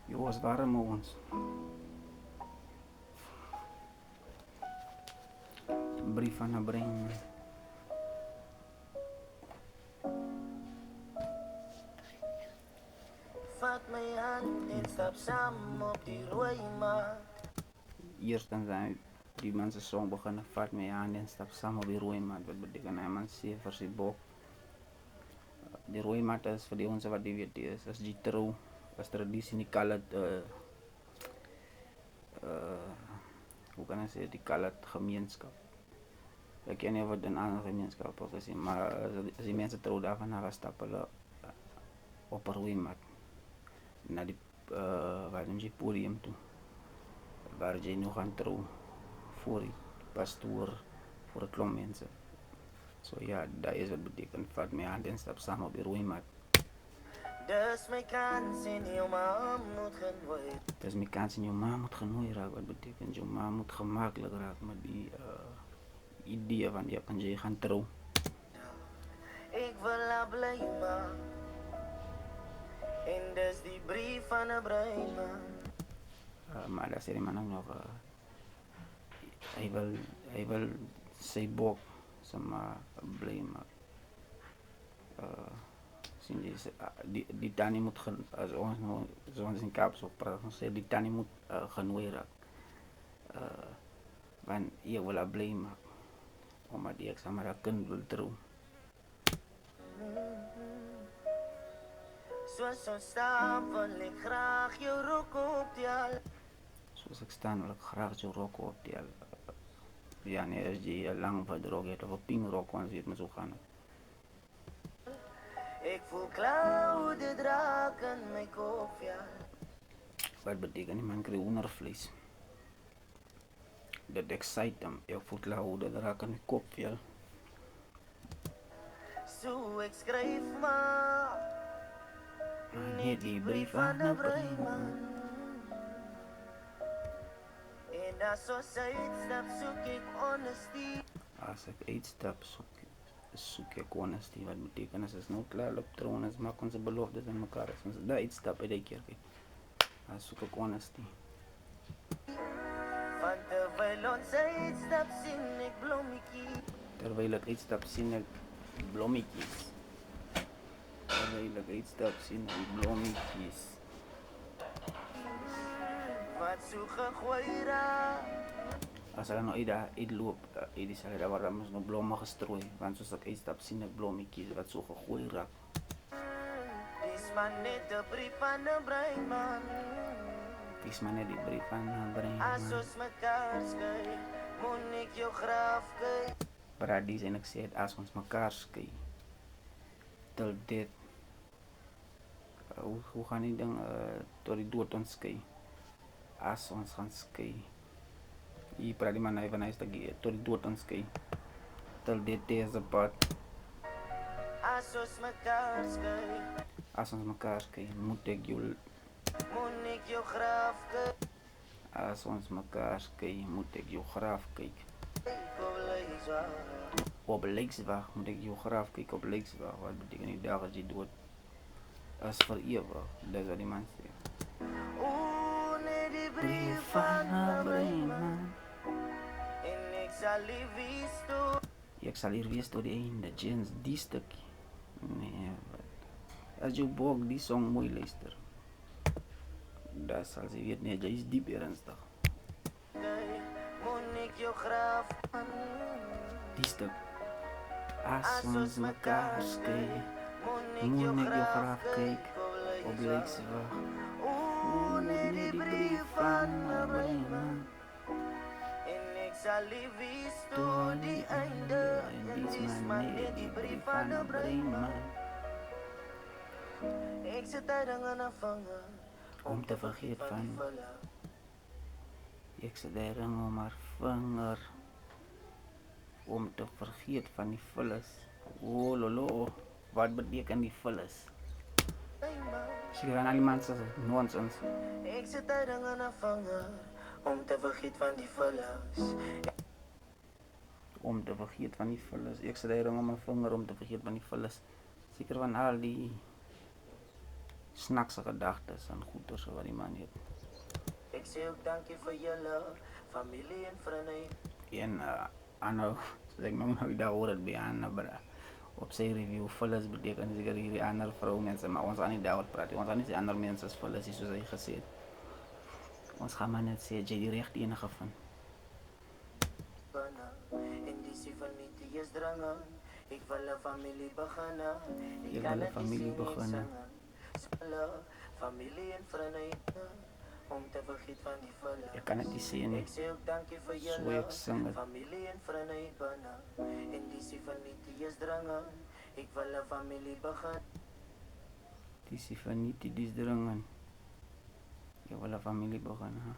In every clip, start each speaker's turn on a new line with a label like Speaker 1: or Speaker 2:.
Speaker 1: Jongens, waarom ons? Brief van een brein.
Speaker 2: Vat my hand en stap saam op die rooi mat.
Speaker 1: Eerst dan zijn die mensen song beginnen, vat mij aan en stap samen op die rode mat. Wat betekent hij man sê vir sy bok. Die rode mat is vir die ons wat die weet is die trou, is tradisie in die colored, hoe kan ik zeggen, die colored gemeenschap. Ik ken niet wat een andere gemeenschap ook is, maar als die mensen trouw daarvan gaan stappen op een rode mat. Naar die, waar noem je podium toe. Waar jy nog gaan trou voor die pastoor, voor 'n klomp mense. So ja, dat is wat beteken vat my hand en stap saam op die rooi mat.
Speaker 2: Dis my kans en jou ma moet genooi.
Speaker 1: Dis my kans en jou ma moet genooi raak, wat beteken jou ma moet gemaklik raak met die idee van jy gaan trou.
Speaker 2: Ek wil haar bly maak. En dis die brief van 'n brein man.
Speaker 1: Maar daar sê die man ook nog, hy wil sy bok sama bly maak. Sien jy, die tannie moet, as ons nou, zoals in Kaap so praat, ons sê die tannie moet genooi raak. Want jy wil haar bly maak, omdat ek saam met haar kind wil trou.
Speaker 2: Soos ons staan wil ek graag jou rok optel.
Speaker 1: Soos ek staan wil ek graag jou rok optel. Ja nee, as jy 'n lang rok het of 'n pink rok, ons weet maar so gaan het.
Speaker 2: Ek voel klaude draak in my kop, ja.
Speaker 1: Wat beteken die man kry hoendervlees? Dat excite hom. Ek voel klaude draak in my kop, ja.
Speaker 2: So ek skryf maar
Speaker 1: Net die brief van 'n brein man.
Speaker 2: En as ons uitstap soek ek honesty.
Speaker 1: As ek uitstap soek ek honesty. Wat beteken as ons nou klaar op troon is, maak ons 'n belofte aan mekaar. As ons daar uitstap uit die kerk, dan soek ek honesty.
Speaker 2: Want terwyl ons uitstap sien ek blommetjie.
Speaker 1: Terwyl ek uitstap sien ek blommetjies. Terwyl ek uitstap sien ek blommetjies.
Speaker 2: Wat so gegooi raak.
Speaker 1: As hulle nou uitloop, uit die sal daar waar ons nou blomme gestrooi, want soos ek uitstap sien ek blommetjies wat so gegooi raak.
Speaker 2: Dis maar net 'n brief van 'n brein man.
Speaker 1: Dis maar net die brief van 'n brein
Speaker 2: As
Speaker 1: man.
Speaker 2: ons mekaar skei, moet ek jou graaf kyk.
Speaker 1: Paradies en ek sê het, as ons mekaar skei. Til dit, hoe gaan die ding, tot die dood ons skei. As ons gaan skei. Hier praat die man hy van hy is tot die dood ons skei. Til dit is apart.
Speaker 2: As ons mekaar skei,
Speaker 1: As ons mekaar skei, moet ek jou
Speaker 2: graaf kyk.
Speaker 1: As ons mekaar skei, moet ek jou graaf kyk. Op Lyksweg moet ek jou graaf kyk op Lyksweg. Wat beteken die dag as jy dood is vir ewig. Dis wat die man sê.
Speaker 2: Net die
Speaker 1: Brief van 'n brein man.
Speaker 2: en ek sal lief toe.
Speaker 1: Ek sal hier wees tot die einde, Jens, die stukkie. Nee, wat. As jou bok die song mooi luister, dan sal sy weet, nee, jy is diep ernstig.
Speaker 2: Moet ek jou graaf.
Speaker 1: Die stuk. As ons mekaar skei, moet ek jou graaf kyk op Lyksweg.
Speaker 2: Net die brief van 'n brein man. En ek sal lief tot die einde. En dis maar net die brief van 'n brein man. Ek sit tyd aan 'n vinger
Speaker 1: Om te vergeet van, ek sê daar om haar vinger, om te vergeet van die vullis. Oh lolo, wat beteken die vullis? Seker aan al die mense nonsens.
Speaker 2: Ek sit tyd aan 'n vinger om te vergeet van die vullis.
Speaker 1: Om te vergeet van die vullis. Ek sê daar om my vinger om te vergeet van die vullis. Seker van al die snaakse gedagtes en goeders wat die man het.
Speaker 2: Ek sê ook dankie vir julle familie en vriende.
Speaker 1: En Anna, soos ek nou daar hoor het by Anna, bra. Op sy review, vullis beteken seker hierdie ander vroumense, maar ons gaan nie daaroor praat nie. Ons gaan nie sê ander mense is vullis, soos hy gesê het. Ons gaan maar net sê, jy die regte enige van.
Speaker 2: En die sie van die is drangen. Ik wil een familie beginnen.
Speaker 1: Ek wil 'n familie begin.
Speaker 2: Familie en vrienden. Om te vergiet van die vullen.
Speaker 1: Ek kan dit nie sê nie.
Speaker 2: Ik zeg ook dankie voor
Speaker 1: So
Speaker 2: jullie.
Speaker 1: ek sing het.
Speaker 2: Familie en vrienden binnen. En die sie van die is drangen. Ik wil een familie beginnen.
Speaker 1: Dis van nie dis dringan. Ek wil 'n familie begin, ha.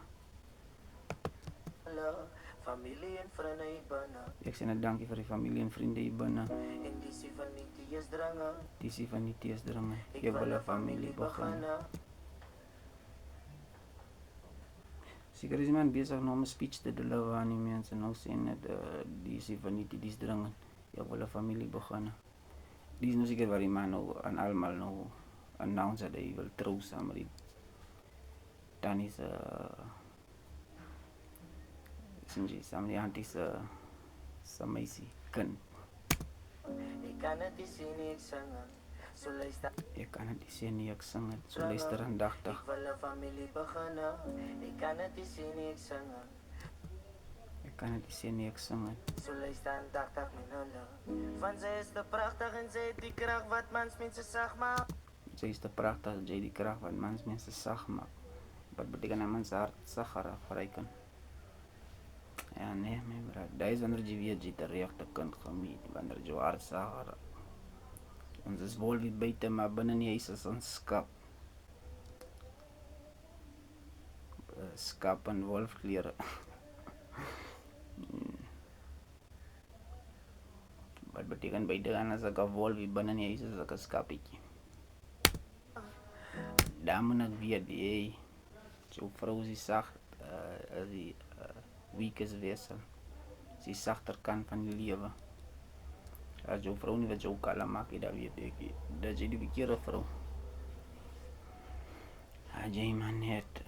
Speaker 2: Familie en vrienden binnen.
Speaker 1: Ek sê net dankie vir die familie en vriende hier binne.
Speaker 2: En die sie van die is drangen.
Speaker 1: Dis van nie tees dringe. Ek wil 'n familie begin. Seker is die man besig nou om 'n speech te deliver aan die mense. Nou sê net dis van nie dis dringe. Ek wil 'n familie begin. Dis nou seker waar die man nou aan almal nou announce dat hy wil trou saam met die Tannie se Sinji, saam met die auntie se meisie kind.
Speaker 2: Ik kan het niet zien, ik zingen. Zo luister.
Speaker 1: Ek kan dit nie sê nie, ek sing dit. So luister aandagtig.
Speaker 2: Ik wil een familie beginnen. Ik kan het niet zien, ik zingen.
Speaker 1: Ek kan dit nie sê nie, ek sing dit.
Speaker 2: Zo luister aandachtig mijn hulle. Van zij is te prachtig en zij heeft die kracht wat mans mensen zag maar.
Speaker 1: Sy is te pragtig, jy die krag wat mans mense sag maak. Wat beteken 'n mens hart sagger verryken? Ja, nee, my bra. Daai is wanneer jy weet jy die regte kind gemeet, wanneer jy hart sagger. Ons is wel weer buite, maar binne in die huis is ons skap. Skap en wolfklere. Wat beteken buite dan as ek 'n wolf hier binne in die huis is ek 'n skapietjie. Daar moet ek weet, hey, jou vrou is sag, as die weak is wesel. Sy sagter kant van die lewe. As jou vrou nie wat jou kalm maak, dan weet ek, dat jy die verkeerde vrou. As jy man net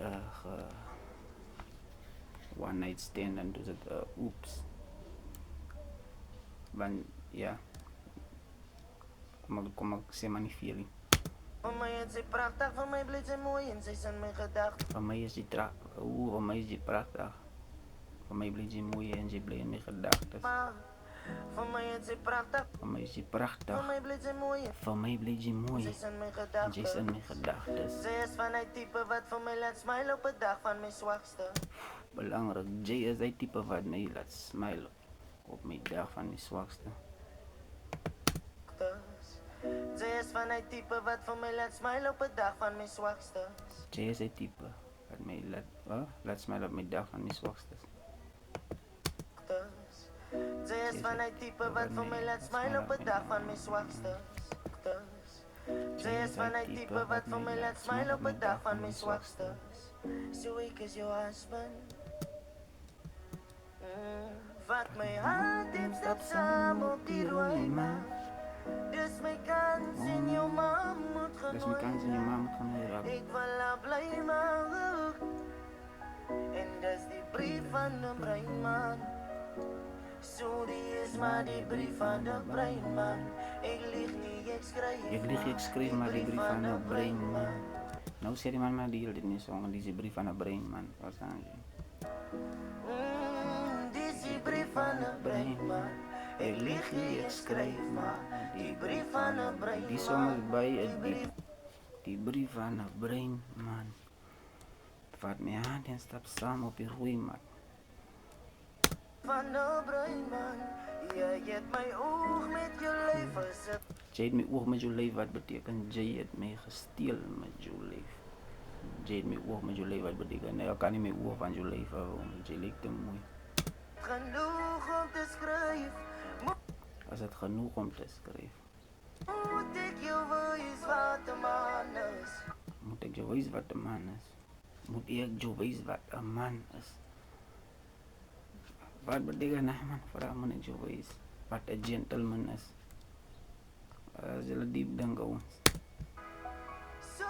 Speaker 1: one night stand en doet het oeps. Want ja, kom ek sê maar nie veel nie.
Speaker 2: Voor mij is zij prachtig, voor mij blijft zij mooi en zij is in mijn gedachten.
Speaker 1: Van my is jy van my is jy pragtig. Van my bly jy mooi en jy bly in my gedagtes.
Speaker 2: Maar voor mij is zij prachtig,
Speaker 1: Van my is jy
Speaker 2: voor
Speaker 1: pragtig.
Speaker 2: mij blijft zij mooi
Speaker 1: Van my bly jy mooi
Speaker 2: zij is in mijn
Speaker 1: en jy is in
Speaker 2: gedachten.
Speaker 1: my gedagtes.
Speaker 2: Zij is van het type wat voor mij laat smile op de dag van mijn zwakste.
Speaker 1: Belangrik, jy is die tipe wat my laat smile op my dag van die swakste.
Speaker 2: Zij is van het type wat voor mij laat smile op de dag van mijn zwakste.
Speaker 1: Jy is die tipe wat my laat smile op my dag van die swakste.
Speaker 2: Zij is van het type wat voor mij laat smile op de dag van mijn zwakste. Zij is van het type wat voor mij laat smile op de dag van mijn zwakste. So ik is your husband. Vat mijn hand en stap samen op die roeima. Dus mijn kans in je man moet
Speaker 1: Dis my kans en jou ma moet gaan hoor.
Speaker 2: ik wil haar blij maken. En dat is die brief van de breinman. Zo die is maar die brief van de breinman. Ik lieg niet, ik schrijf.
Speaker 1: Ek lieg, ek skryf maar die brief van 'n brein man. Nou sê die man maar die hele dit nie song, dis die brief van 'n brein man. Wat sê jy?
Speaker 2: Dit is die brief van de breinman. Ik lieg niet, ik schrijf maar. Die brief van de breinman.
Speaker 1: Die song is by die brief van 'n brein man. Vat my hand en stap saam op die roeimat.
Speaker 2: Van de breinman. Jij hebt mijn oog met je leven zet.
Speaker 1: Jy het my oog met jou lyf, wat beteken jy het my gesteel met jou lyf. Jy het my oog met jou lyf, wat beteken ek kan nie my oog van jou lyf hou, want jy lyk te mooi.
Speaker 2: Genoeg om te schrijven.
Speaker 1: As dit genoeg om te skryf,
Speaker 2: Moet ik je wijs wat de man is.
Speaker 1: moet ek jou wys wat 'n man is. Moet ek jou wys wat 'n man is. Wat beteken nou man, vra moet ek jou wys wat 'n gentleman is. As jy diep dink ons.
Speaker 2: Zo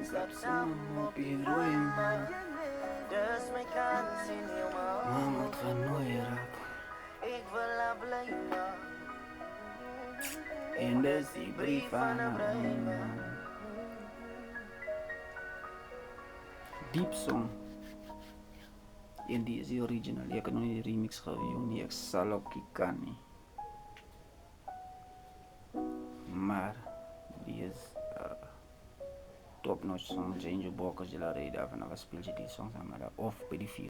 Speaker 2: stap samen op die rooi mat. Dus my kans in jou
Speaker 1: Maar moet genooi raak.
Speaker 2: ek wil haar bly maak.
Speaker 1: En dis die brief van 'n breiman. Deep song. En die is die original. Ek het nog nie die remix geview nie. Ek sal ook nie kan nie. Maar die is top notch song. Angel Walker, jy laat daar vanaf speel jy die song saam met of by die